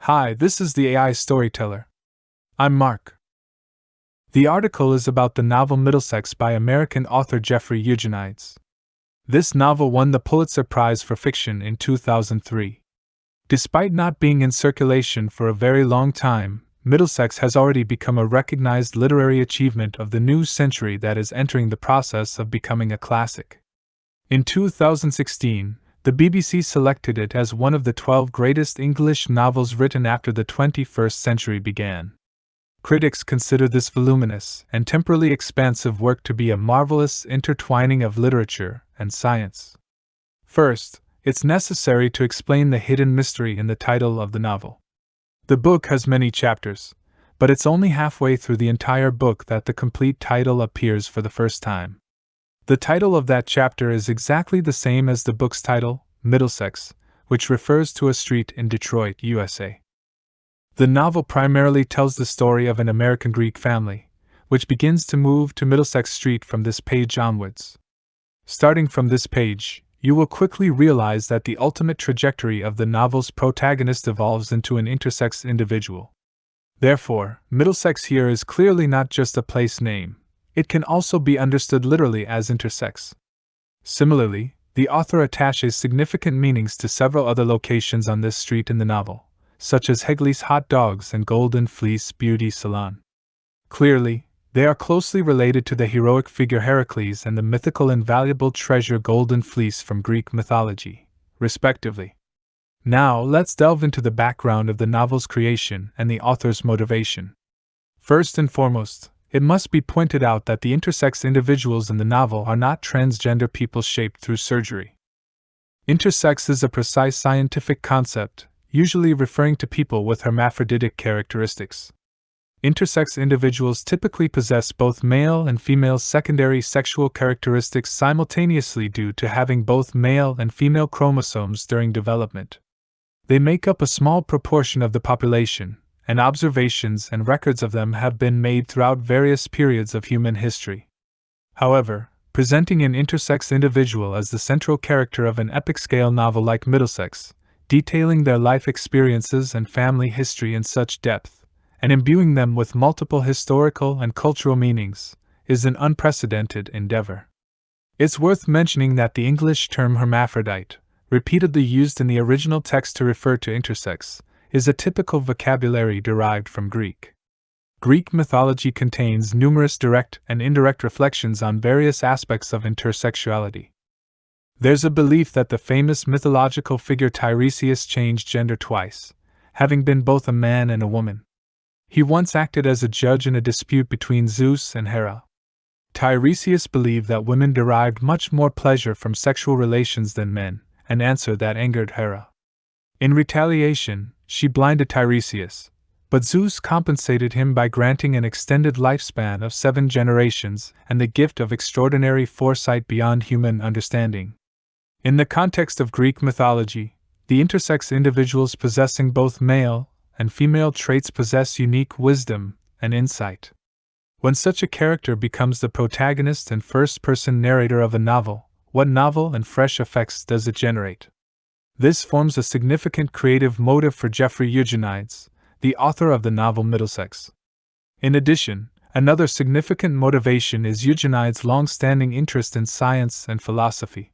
Hi, this is the AI Storyteller. I'm Mark. The article is about the novel Middlesex by American author Jeffrey Eugenides. This novel won the Pulitzer Prize for Fiction in 2003. Despite not being in circulation for a very long time, Middlesex has already become a recognized literary achievement of the new century that is entering the process of becoming a classic. In 2016, the BBC selected it as one of the 12 greatest English novels written after the 21st century began. Critics consider this voluminous and temporally expansive work to be a marvelous intertwining of literature and science. First, it's necessary to explain the hidden mystery in the title of the novel. The book has many chapters, but it's only halfway through the entire book that the complete title appears for the first time. The title of that chapter is exactly the same as the book's title, Middlesex, which refers to a street in Detroit, USA. The novel primarily tells the story of an American Greek family, which begins to move to Middlesex Street from this page onwards. Starting from this page, you will quickly realize that the ultimate trajectory of the novel's protagonist evolves into an intersex individual. Therefore, Middlesex here is clearly not just a place name. It can also be understood literally as intersex. Similarly, the author attaches significant meanings to several other locations on this street in the novel, such as Hegley's Hot Dogs and Golden Fleece Beauty Salon. Clearly, they are closely related to the heroic figure Heracles and the mythical and valuable treasure Golden Fleece from Greek mythology, respectively. Now, let's delve into the background of the novel's creation and the author's motivation. First and foremost, it must be pointed out that the intersex individuals in the novel are not transgender people shaped through surgery. Intersex is a precise scientific concept, usually referring to people with hermaphroditic characteristics. Intersex individuals typically possess both male and female secondary sexual characteristics simultaneously due to having both male and female chromosomes during development. They make up a small proportion of the population, and observations and records of them have been made throughout various periods of human history. However, presenting an intersex individual as the central character of an epic-scale novel like Middlesex, detailing their life experiences and family history in such depth, and imbuing them with multiple historical and cultural meanings, is an unprecedented endeavor. It's worth mentioning that the English term hermaphrodite, repeatedly used in the original text to refer to intersex, is a typical vocabulary derived from Greek. Greek mythology contains numerous direct and indirect reflections on various aspects of intersexuality. There's a belief that the famous mythological figure Tiresias changed gender twice, having been both a man and a woman. He once acted as a judge in a dispute between Zeus and Hera. Tiresias believed that women derived much more pleasure from sexual relations than men, an answer that angered Hera. In retaliation, she blinded Tiresias, but Zeus compensated him by granting an extended lifespan of 7 generations and the gift of extraordinary foresight beyond human understanding. In the context of Greek mythology, the intersex individuals possessing both male and female traits possess unique wisdom and insight. When such a character becomes the protagonist and first-person narrator of a novel, what novel and fresh effects does it generate? This forms a significant creative motive for Jeffrey Eugenides, the author of the novel Middlesex. In addition, another significant motivation is Eugenides' long-standing interest in science and philosophy.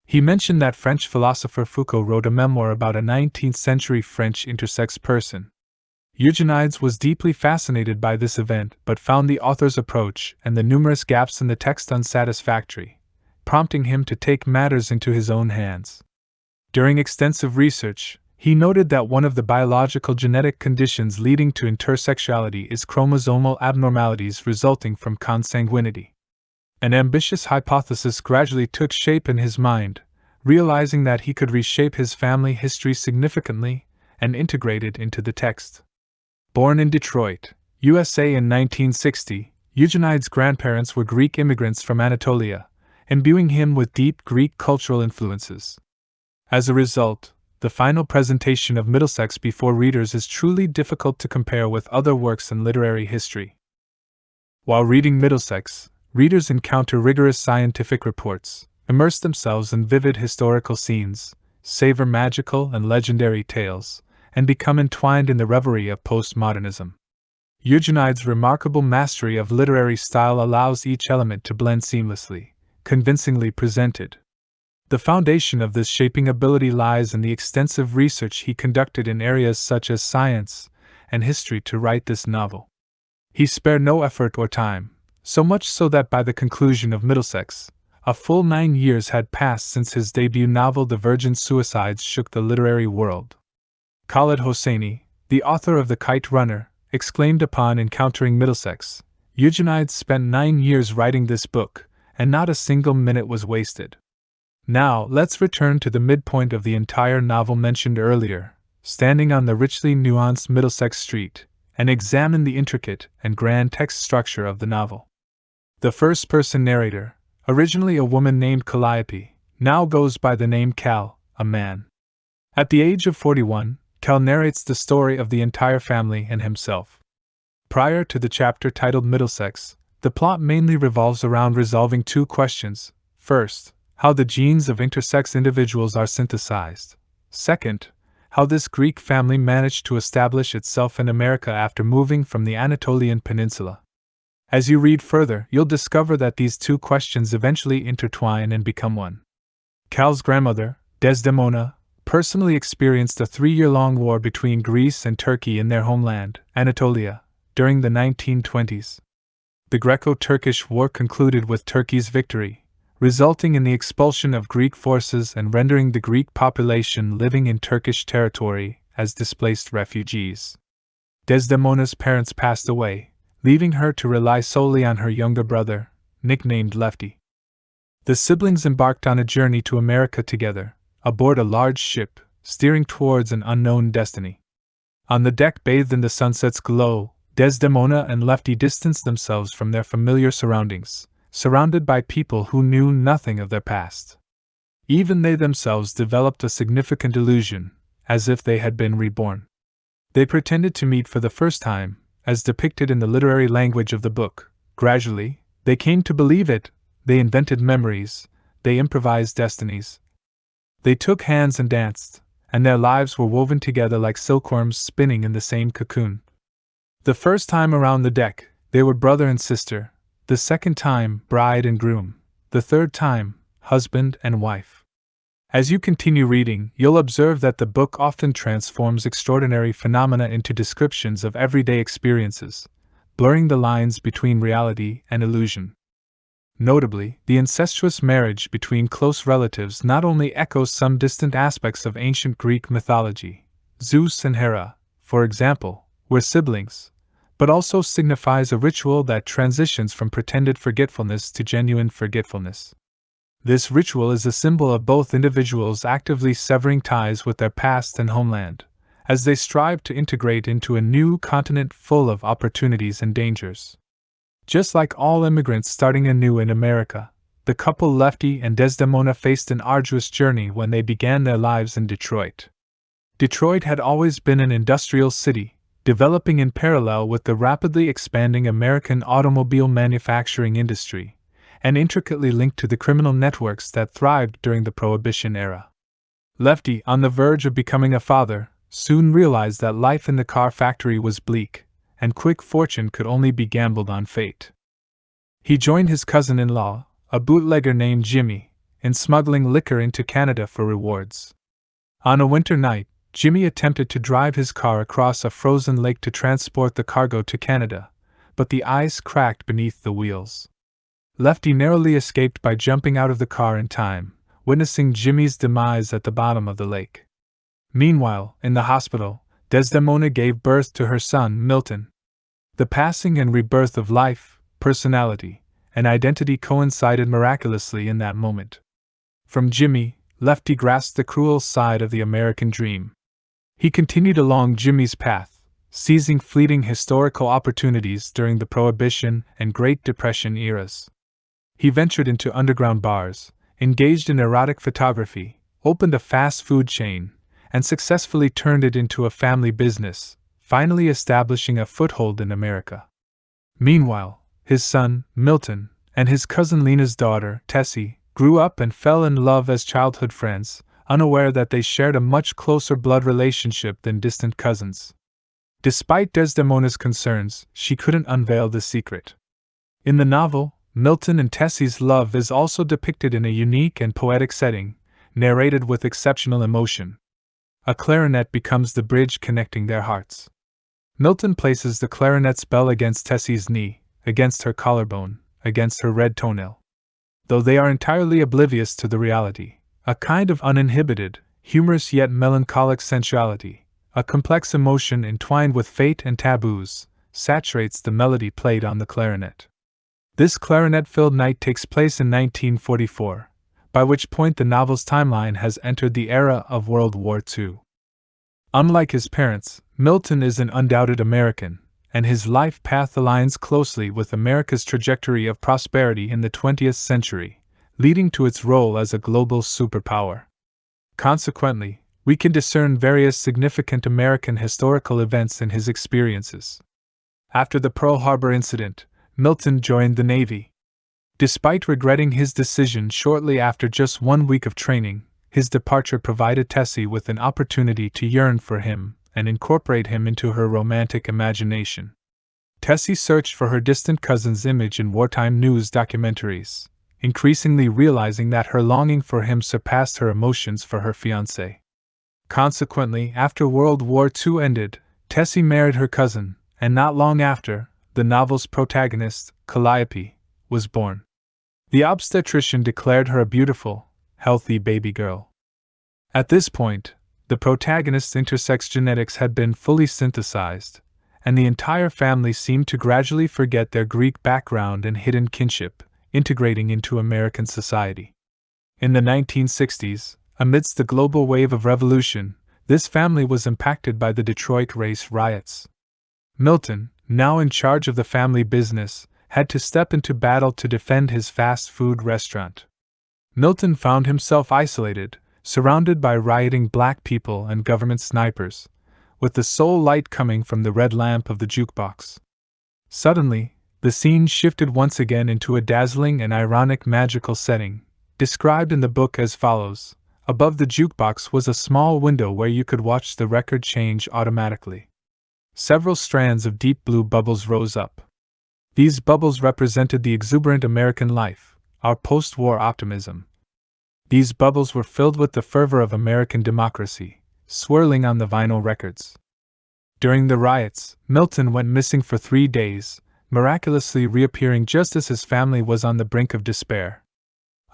He mentioned that French philosopher Foucault wrote a memoir about a 19th-century French intersex person. Eugenides was deeply fascinated by this event but found the author's approach and the numerous gaps in the text unsatisfactory, prompting him to take matters into his own hands. During extensive research, he noted that one of the biological genetic conditions leading to intersexuality is chromosomal abnormalities resulting from consanguinity. An ambitious hypothesis gradually took shape in his mind, realizing that he could reshape his family history significantly and integrate it into the text. Born in Detroit, USA in 1960, Eugenides' grandparents were Greek immigrants from Anatolia, imbuing him with deep Greek cultural influences. As a result, the final presentation of Middlesex before readers is truly difficult to compare with other works in literary history. While reading Middlesex, readers encounter rigorous scientific reports, immerse themselves in vivid historical scenes, savor magical and legendary tales, and become entwined in the reverie of postmodernism. Eugenides' remarkable mastery of literary style allows each element to blend seamlessly, convincingly presented. The foundation of this shaping ability lies in the extensive research he conducted in areas such as science and history to write this novel. He spared no effort or time, so much so that by the conclusion of Middlesex, a full 9 years had passed since his debut novel The Virgin Suicides shook the literary world. Khaled Hosseini, the author of The Kite Runner, exclaimed upon encountering Middlesex, "Eugenides spent 9 years writing this book, and not a single minute was wasted." Now, let's return to the midpoint of the entire novel mentioned earlier, standing on the richly nuanced Middlesex street, and examine the intricate and grand text structure of the novel. The first-person narrator, originally a woman named Calliope, now goes by the name Cal, a man. At the age of 41, Cal narrates the story of the entire family and himself. Prior to the chapter titled Middlesex, the plot mainly revolves around resolving two questions. First, how the genes of intersex individuals are synthesized. Second, how this Greek family managed to establish itself in America after moving from the Anatolian Peninsula. As you read further, you'll discover that these two questions eventually intertwine and become one. Cal's grandmother, Desdemona, personally experienced a 3-year-long war between Greece and Turkey in their homeland, Anatolia, during the 1920s. The Greco-Turkish War concluded with Turkey's victory, resulting in the expulsion of Greek forces and rendering the Greek population living in Turkish territory as displaced refugees. Desdemona's parents passed away, leaving her to rely solely on her younger brother, nicknamed Lefty. The siblings embarked on a journey to America together, aboard a large ship, steering towards an unknown destiny. On the deck bathed in the sunset's glow, Desdemona and Lefty distanced themselves from their familiar surroundings, surrounded by people who knew nothing of their past. Even they themselves developed a significant illusion, as if they had been reborn. They pretended to meet for the first time, as depicted in the literary language of the book. Gradually, they came to believe it, they invented memories, they improvised destinies. They took hands and danced, and their lives were woven together like silkworms spinning in the same cocoon. The first time around the deck, they were brother and sister, the second time, bride and groom, the third time, husband and wife. As you continue reading, you'll observe that the book often transforms extraordinary phenomena into descriptions of everyday experiences, blurring the lines between reality and illusion. Notably, the incestuous marriage between close relatives not only echoes some distant aspects of ancient Greek mythology, Zeus and Hera, for example, were siblings, but also signifies a ritual that transitions from pretended forgetfulness to genuine forgetfulness. This ritual is a symbol of both individuals actively severing ties with their past and homeland, as they strive to integrate into a new continent full of opportunities and dangers. Just like all immigrants starting anew in America, the couple Lefty and Desdemona faced an arduous journey when they began their lives in Detroit. Detroit had always been an industrial city, developing in parallel with the rapidly expanding American automobile manufacturing industry, and intricately linked to the criminal networks that thrived during the Prohibition era. Lefty, on the verge of becoming a father, soon realized that life in the car factory was bleak, and quick fortune could only be gambled on fate. He joined his cousin-in-law, a bootlegger named Jimmy, in smuggling liquor into Canada for rewards. On a winter night, Jimmy attempted to drive his car across a frozen lake to transport the cargo to Canada, but the ice cracked beneath the wheels. Lefty narrowly escaped by jumping out of the car in time, witnessing Jimmy's demise at the bottom of the lake. Meanwhile, in the hospital, Desdemona gave birth to her son, Milton. The passing and rebirth of life, personality, and identity coincided miraculously in that moment. From Jimmy, Lefty grasped the cruel side of the American dream. He continued along Jimmy's path, seizing fleeting historical opportunities during the Prohibition and Great Depression eras. He ventured into underground bars, engaged in erotic photography, opened a fast food chain, and successfully turned it into a family business, finally establishing a foothold in America. Meanwhile, his son, Milton, and his cousin Lena's daughter, Tessie, grew up and fell in love as childhood friends, unaware that they shared a much closer blood relationship than distant cousins. Despite Desdemona's concerns, she couldn't unveil the secret. In the novel, Milton and Tessie's love is also depicted in a unique and poetic setting, narrated with exceptional emotion. A clarinet becomes the bridge connecting their hearts. Milton places the clarinet's bell against Tessie's knee, against her collarbone, against her red toenail. Though they are entirely oblivious to the reality, a kind of uninhibited, humorous yet melancholic sensuality, a complex emotion entwined with fate and taboos, saturates the melody played on the clarinet. This clarinet-filled night takes place in 1944, by which point the novel's timeline has entered the era of World War II. Unlike his parents, Milton is an undoubted American, and his life path aligns closely with America's trajectory of prosperity in the 20th century, leading to its role as a global superpower. Consequently, we can discern various significant American historical events in his experiences. After the Pearl Harbor incident, Milton joined the Navy. Despite regretting his decision shortly after just 1 week of training, his departure provided Tessie with an opportunity to yearn for him and incorporate him into her romantic imagination. Tessie searched for her distant cousin's image in wartime news documentaries, increasingly realizing that her longing for him surpassed her emotions for her fiancé. Consequently, after World War II ended, Tessie married her cousin, and not long after, the novel's protagonist, Calliope, was born. The obstetrician declared her a beautiful, healthy baby girl. At this point, the protagonist's intersex genetics had been fully synthesized, and the entire family seemed to gradually forget their Greek background and hidden kinship, integrating into American society. In the 1960s, amidst the global wave of revolution, this family was impacted by the Detroit race riots. Milton, now in charge of the family business, had to step into battle to defend his fast food restaurant. Milton found himself isolated, surrounded by rioting black people and government snipers, with the sole light coming from the red lamp of the jukebox. Suddenly, the scene shifted once again into a dazzling and ironic magical setting, described in the book as follows. Above the jukebox was a small window where you could watch the record change automatically. Several strands of deep blue bubbles rose up. These bubbles represented the exuberant American life, our post-war optimism. These bubbles were filled with the fervor of American democracy, swirling on the vinyl records. During the riots, Milton went missing for 3 days, miraculously reappearing just as his family was on the brink of despair.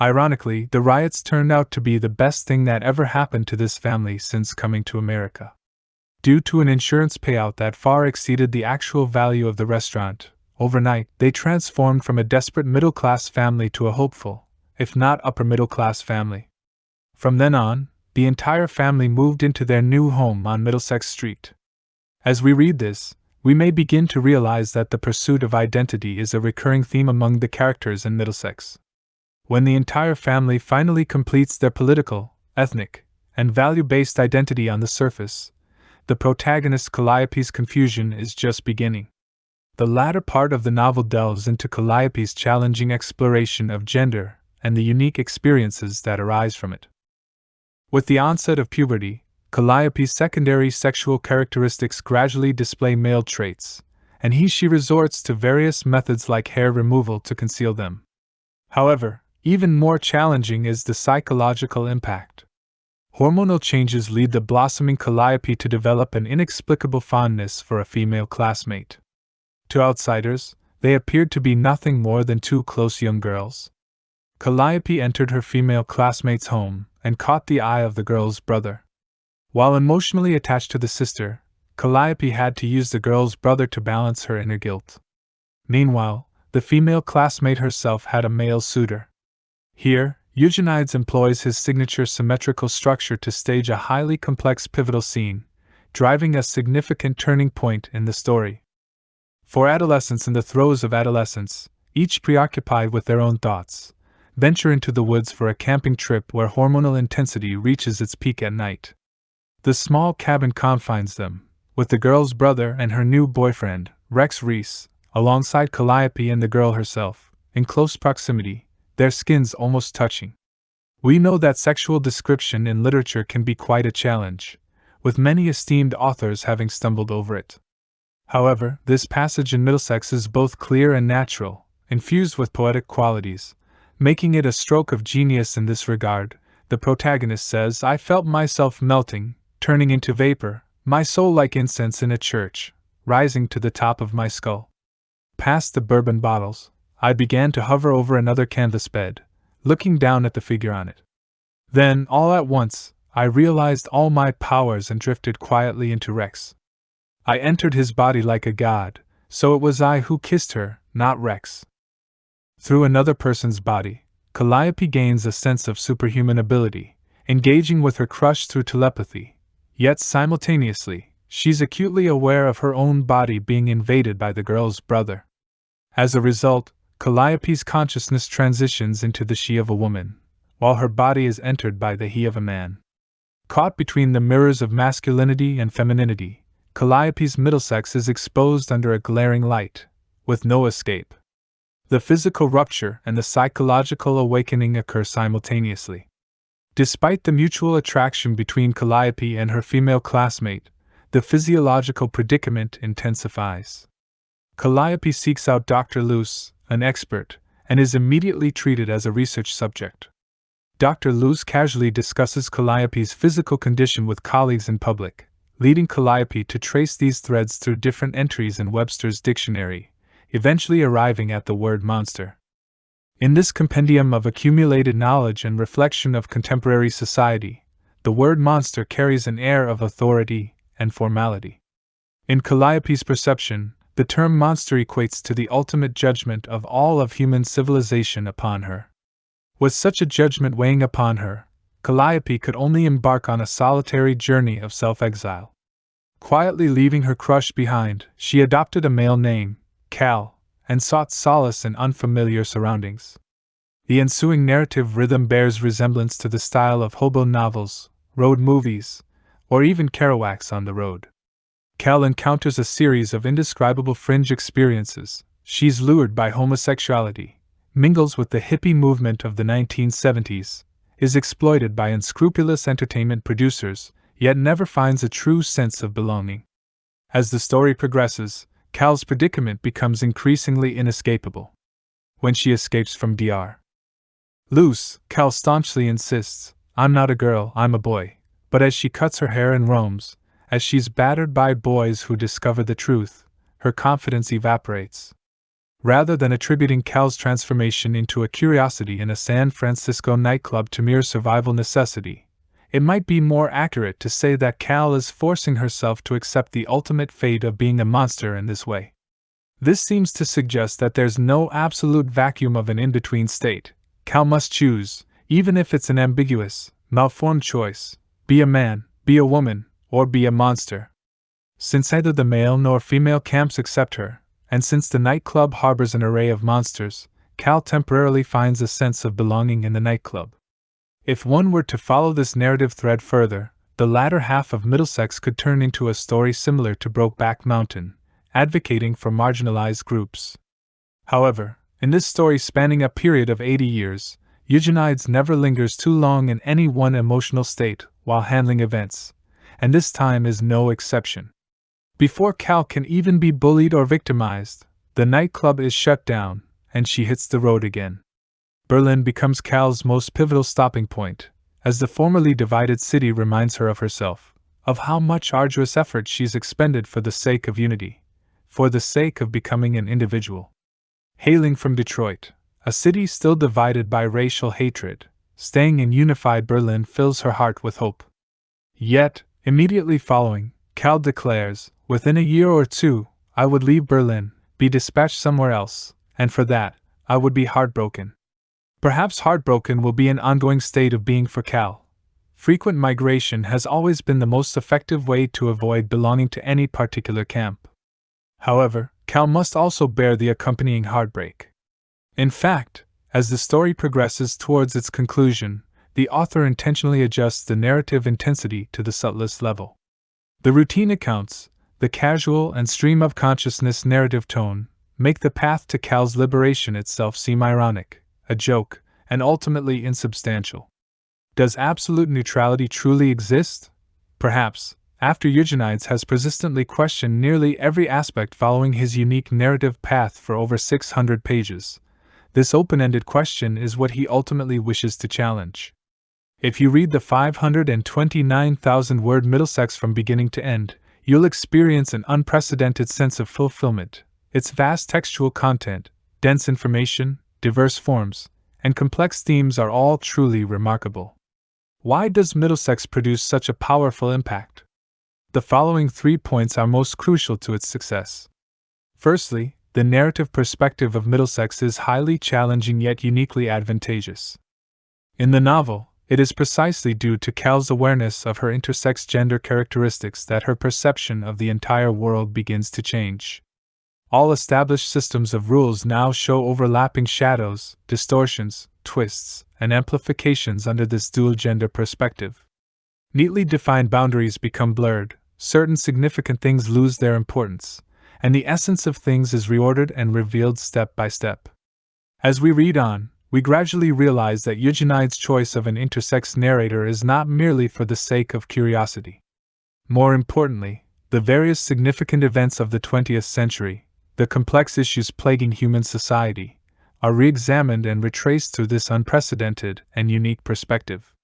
Ironically, the riots turned out to be the best thing that ever happened to this family since coming to America. Due to an insurance payout that far exceeded the actual value of the restaurant, overnight, they transformed from a desperate middle-class family to a hopeful, if not upper-middle-class family. From then on, the entire family moved into their new home on Middlesex Street. As we read this, we may begin to realize that the pursuit of identity is a recurring theme among the characters in Middlesex. When the entire family finally completes their political, ethnic, and value-based identity on the surface, the protagonist Calliope's confusion is just beginning. The latter part of the novel delves into Calliope's challenging exploration of gender and the unique experiences that arise from it. With the onset of puberty, Calliope's secondary sexual characteristics gradually display male traits, and she resorts to various methods like hair removal to conceal them. However, even more challenging is the psychological impact. Hormonal changes lead the blossoming Calliope to develop an inexplicable fondness for a female classmate. To outsiders, they appeared to be nothing more than two close young girls. Calliope entered her female classmate's home and caught the eye of the girl's brother. While emotionally attached to the sister, Calliope had to use the girl's brother to balance her inner guilt. Meanwhile, the female classmate herself had a male suitor. Here, Eugenides employs his signature symmetrical structure to stage a highly complex pivotal scene, driving a significant turning point in the story. For adolescents in the throes of adolescence, each preoccupied with their own thoughts, venture into the woods for a camping trip where hormonal intensity reaches its peak at night. The small cabin confines them, with the girl's brother and her new boyfriend, Rex Reese, alongside Calliope and the girl herself, in close proximity, their skins almost touching. We know that sexual description in literature can be quite a challenge, with many esteemed authors having stumbled over it. However, this passage in Middlesex is both clear and natural, infused with poetic qualities, making it a stroke of genius in this regard. The protagonist says, "I felt myself melting, turning into vapor, my soul like incense in a church, rising to the top of my skull." Past the bourbon bottles, I began to hover over another canvas bed, looking down at the figure on it. Then, all at once, I realized all my powers and drifted quietly into Rex. I entered his body like a god, so it was I who kissed her, not Rex. Through another person's body, Calliope gains a sense of superhuman ability, engaging with her crush through telepathy, yet simultaneously, she's acutely aware of her own body being invaded by the girl's brother. As a result, Calliope's consciousness transitions into the she of a woman, while her body is entered by the he of a man. Caught between the mirrors of masculinity and femininity, Calliope's Middlesex is exposed under a glaring light, with no escape. The physical rupture and the psychological awakening occur simultaneously. Despite the mutual attraction between Calliope and her female classmate, the physiological predicament intensifies. Calliope seeks out Dr. Luce, an expert, and is immediately treated as a research subject. Dr. Luce casually discusses Calliope's physical condition with colleagues in public, leading Calliope to trace these threads through different entries in Webster's dictionary, eventually arriving at the word monster. In this compendium of accumulated knowledge and reflection of contemporary society, the word monster carries an air of authority and formality. In Calliope's perception, the term monster equates to the ultimate judgment of all of human civilization upon her. With such a judgment weighing upon her, Calliope could only embark on a solitary journey of self-exile. Quietly leaving her crush behind, she adopted a male name, Cal, and sought solace in unfamiliar surroundings. The ensuing narrative rhythm bears resemblance to the style of hobo novels, road movies, or even Kerouac's On the Road. Cal encounters a series of indescribable fringe experiences. She's lured by homosexuality, mingles with the hippie movement of the 1970s, is exploited by unscrupulous entertainment producers, yet never finds a true sense of belonging. As the story progresses, Cal's predicament becomes increasingly inescapable. When she escapes from Dr. Luce, Cal staunchly insists, "I'm not a girl, I'm a boy," but as she cuts her hair and roams, as she's battered by boys who discover the truth, her confidence evaporates. Rather than attributing Cal's transformation into a curiosity in a San Francisco nightclub to mere survival necessity, it might be more accurate to say that Cal is forcing herself to accept the ultimate fate of being a monster in this way. This seems to suggest that there's no absolute vacuum of an in-between state. Cal must choose, even if it's an ambiguous, malformed choice: be a man, be a woman, or be a monster. Since neither the male nor female camps accept her, and since the nightclub harbors an array of monsters, Cal temporarily finds a sense of belonging in the nightclub. If one were to follow this narrative thread further, the latter half of Middlesex could turn into a story similar to Brokeback Mountain, advocating for marginalized groups. However, in this story spanning a period of 80 years, Eugenides never lingers too long in any one emotional state while handling events, and this time is no exception. Before Cal can even be bullied or victimized, the nightclub is shut down, and she hits the road again. Berlin becomes Cal's most pivotal stopping point, as the formerly divided city reminds her of herself, of how much arduous effort she's expended for the sake of unity, for the sake of becoming an individual. Hailing from Detroit, a city still divided by racial hatred, staying in unified Berlin fills her heart with hope. Yet, immediately following, Cal declares, "Within a year or two, I would leave Berlin, be dispatched somewhere else, and for that, I would be heartbroken." Perhaps heartbroken will be an ongoing state of being for Cal. Frequent migration has always been the most effective way to avoid belonging to any particular camp. However, Cal must also bear the accompanying heartbreak. In fact, as the story progresses towards its conclusion, the author intentionally adjusts the narrative intensity to the subtlest level. The routine accounts, the casual and stream of consciousness narrative tone, make the path to Cal's liberation itself seem ironic, a joke, and ultimately insubstantial. Does absolute neutrality truly exist? Perhaps, after Eugenides has persistently questioned nearly every aspect following his unique narrative path for over 600 pages, this open-ended question is what he ultimately wishes to challenge. If you read the 529,000-word Middlesex from beginning to end, you'll experience an unprecedented sense of fulfillment. Its vast textual content, dense information, diverse forms, and complex themes are all truly remarkable. Why does Middlesex produce such a powerful impact? The following 3 points are most crucial to its success. Firstly, the narrative perspective of Middlesex is highly challenging yet uniquely advantageous. In the novel, it is precisely due to Cal's awareness of her intersex gender characteristics that her perception of the entire world begins to change. All established systems of rules now show overlapping shadows, distortions, twists, and amplifications under this dual-gender perspective. Neatly defined boundaries become blurred, certain significant things lose their importance, and the essence of things is reordered and revealed step by step. As we read on, we gradually realize that Eugenides' choice of an intersex narrator is not merely for the sake of curiosity. More importantly, the various significant events of the 20th century, the complex issues plaguing human society, are re-examined and retraced through this unprecedented and unique perspective.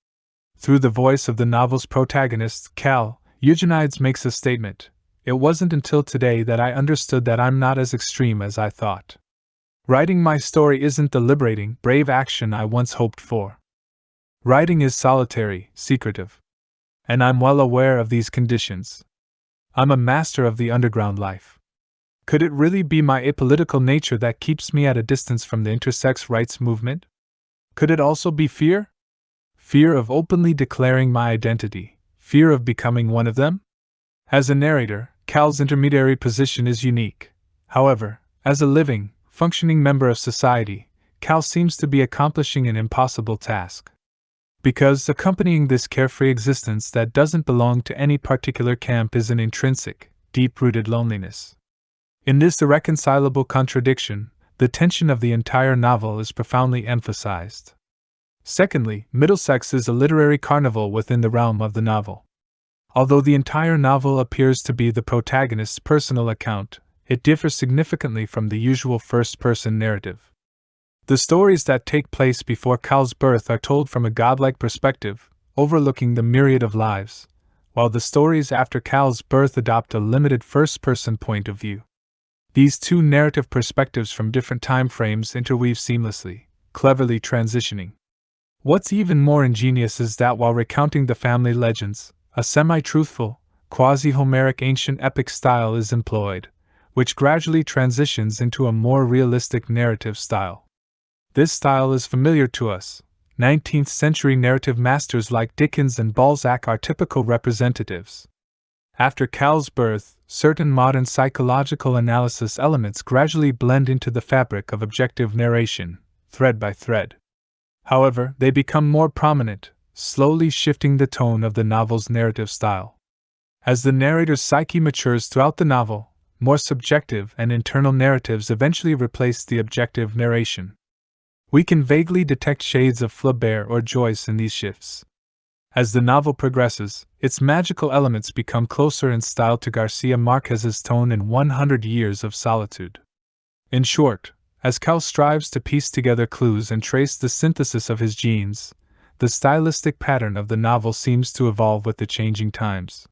Through the voice of the novel's protagonist, Cal, Eugenides makes a statement: "It wasn't until today that I understood that I'm not as extreme as I thought. Writing my story isn't the liberating, brave action I once hoped for. Writing is solitary, secretive. And I'm well aware of these conditions. I'm a master of the underground life. Could it really be my apolitical nature that keeps me at a distance from the intersex rights movement? Could it also be fear? Fear of openly declaring my identity, fear of becoming one of them?" As a narrator, Cal's intermediary position is unique. However, as a living, functioning member of society, Cal seems to be accomplishing an impossible task. Because accompanying this carefree existence that doesn't belong to any particular camp is an intrinsic, deep-rooted loneliness. In this irreconcilable contradiction, the tension of the entire novel is profoundly emphasized. Secondly, Middlesex is a literary carnival within the realm of the novel. Although the entire novel appears to be the protagonist's personal account, it differs significantly from the usual first-person narrative. The stories that take place before Cal's birth are told from a godlike perspective, overlooking the myriad of lives, while the stories after Cal's birth adopt a limited first-person point of view. These two narrative perspectives from different time frames interweave seamlessly, cleverly transitioning. What's even more ingenious is that while recounting the family legends, a semi-truthful, quasi-Homeric ancient epic style is employed, which gradually transitions into a more realistic narrative style. This style is familiar to us. 19th-century narrative masters like Dickens and Balzac are typical representatives. After Cal's birth, certain modern psychological analysis elements gradually blend into the fabric of objective narration, thread by thread. However, they become more prominent, slowly shifting the tone of the novel's narrative style. As the narrator's psyche matures throughout the novel, more subjective and internal narratives eventually replace the objective narration. We can vaguely detect shades of Flaubert or Joyce in these shifts. As the novel progresses, its magical elements become closer in style to Garcia Marquez's tone in 100 Years of Solitude. In short, as Cal strives to piece together clues and trace the synthesis of his genes, the stylistic pattern of the novel seems to evolve with the changing times.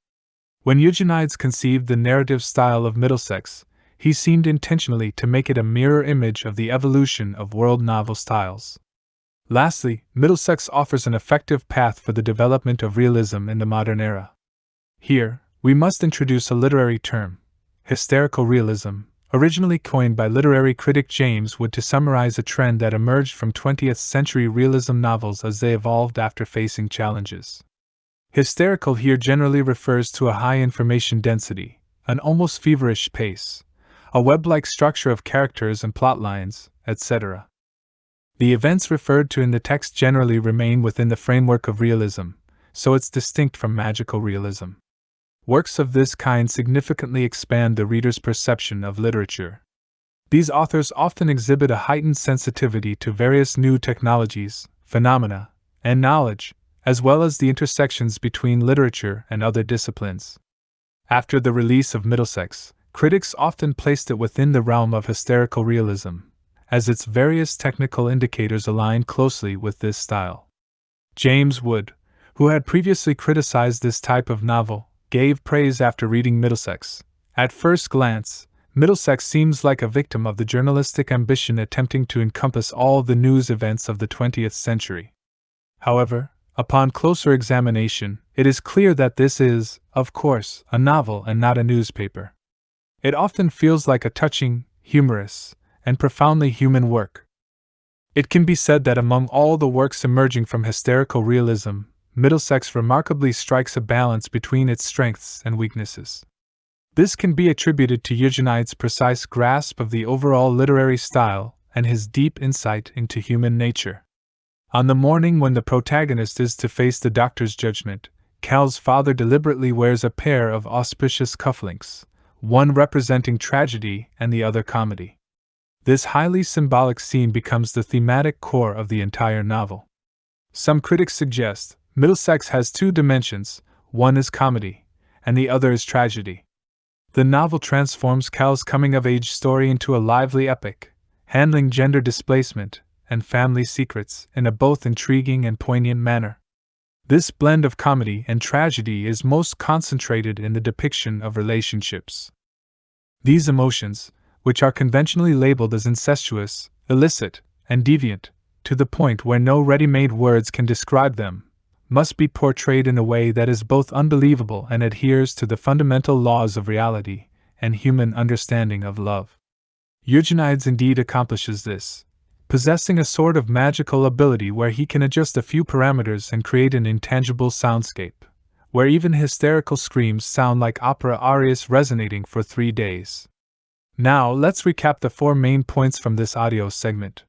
When Eugenides conceived the narrative style of Middlesex, he seemed intentionally to make it a mirror image of the evolution of world novel styles. Lastly, Middlesex offers an effective path for the development of realism in the modern era. Here, we must introduce a literary term, hysterical realism, originally coined by literary critic James Wood to summarize a trend that emerged from 20th-century realism novels as they evolved after facing challenges. Hysterical here generally refers to a high information density, an almost feverish pace, a web-like structure of characters and plot lines, etc. The events referred to in the text generally remain within the framework of realism, so it's distinct from magical realism. Works of this kind significantly expand the reader's perception of literature. These authors often exhibit a heightened sensitivity to various new technologies, phenomena, and knowledge, as well as the intersections between literature and other disciplines. After the release of Middlesex, critics often placed it within the realm of hysterical realism, as its various technical indicators aligned closely with this style. James Wood, who had previously criticized this type of novel, gave praise after reading Middlesex. At first glance, Middlesex seems like a victim of the journalistic ambition attempting to encompass all the news events of the 20th century. However, upon closer examination, it is clear that this is, of course, a novel and not a newspaper. It often feels like a touching, humorous, and profoundly human work. It can be said that among all the works emerging from hysterical realism, Middlesex remarkably strikes a balance between its strengths and weaknesses. This can be attributed to Eugenides' precise grasp of the overall literary style and his deep insight into human nature. On the morning when the protagonist is to face the doctor's judgment, Cal's father deliberately wears a pair of auspicious cufflinks, one representing tragedy and the other comedy. This highly symbolic scene becomes the thematic core of the entire novel. Some critics suggest Middlesex has two dimensions, one is comedy, and the other is tragedy. The novel transforms Cal's coming-of-age story into a lively epic, handling gender displacement and family secrets in a both intriguing and poignant manner. This blend of comedy and tragedy is most concentrated in the depiction of relationships. These emotions, which are conventionally labeled as incestuous, illicit, and deviant, to the point where no ready-made words can describe them, must be portrayed in a way that is both unbelievable and adheres to the fundamental laws of reality and human understanding of love. Eugenides indeed accomplishes this, possessing a sort of magical ability where he can adjust a few parameters and create an intangible soundscape, where even hysterical screams sound like opera arias resonating for 3 days. Now let's recap the 4 main points from this audio segment.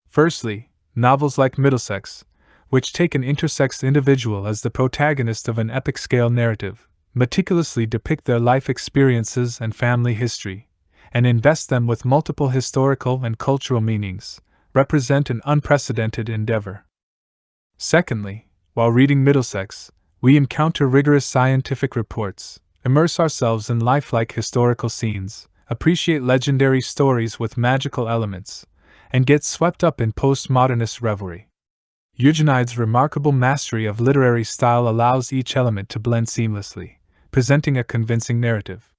Firstly, novels like Middlesex, which take an intersex individual as the protagonist of an epic-scale narrative, meticulously depict their life experiences and family history, and invest them with multiple historical and cultural meanings, represent an unprecedented endeavor. Secondly, while reading Middlesex, we encounter rigorous scientific reports, immerse ourselves in lifelike historical scenes, appreciate legendary stories with magical elements, and get swept up in postmodernist revelry. Eugenides' remarkable mastery of literary style allows each element to blend seamlessly, presenting a convincing narrative.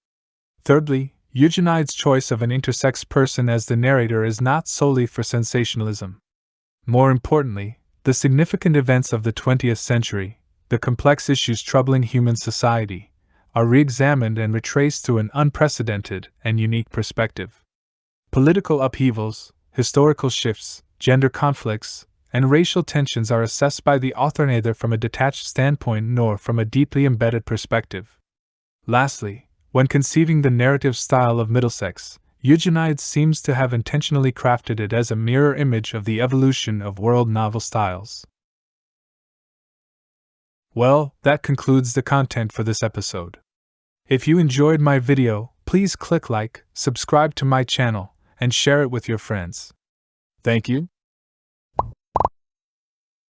Thirdly, Eugenides' choice of an intersex person as the narrator is not solely for sensationalism. More importantly, the significant events of the 20th century, the complex issues troubling human society, are re-examined and retraced through an unprecedented and unique perspective. Political upheavals, historical shifts, gender conflicts, and racial tensions are assessed by the author neither from a detached standpoint nor from a deeply embedded perspective. Lastly, when conceiving the narrative style of Middlesex, Eugenides seems to have intentionally crafted it as a mirror image of the evolution of world novel styles. Well, that concludes the content for this episode. If you enjoyed my video, please click like, subscribe to my channel, and share it with your friends. Thank you.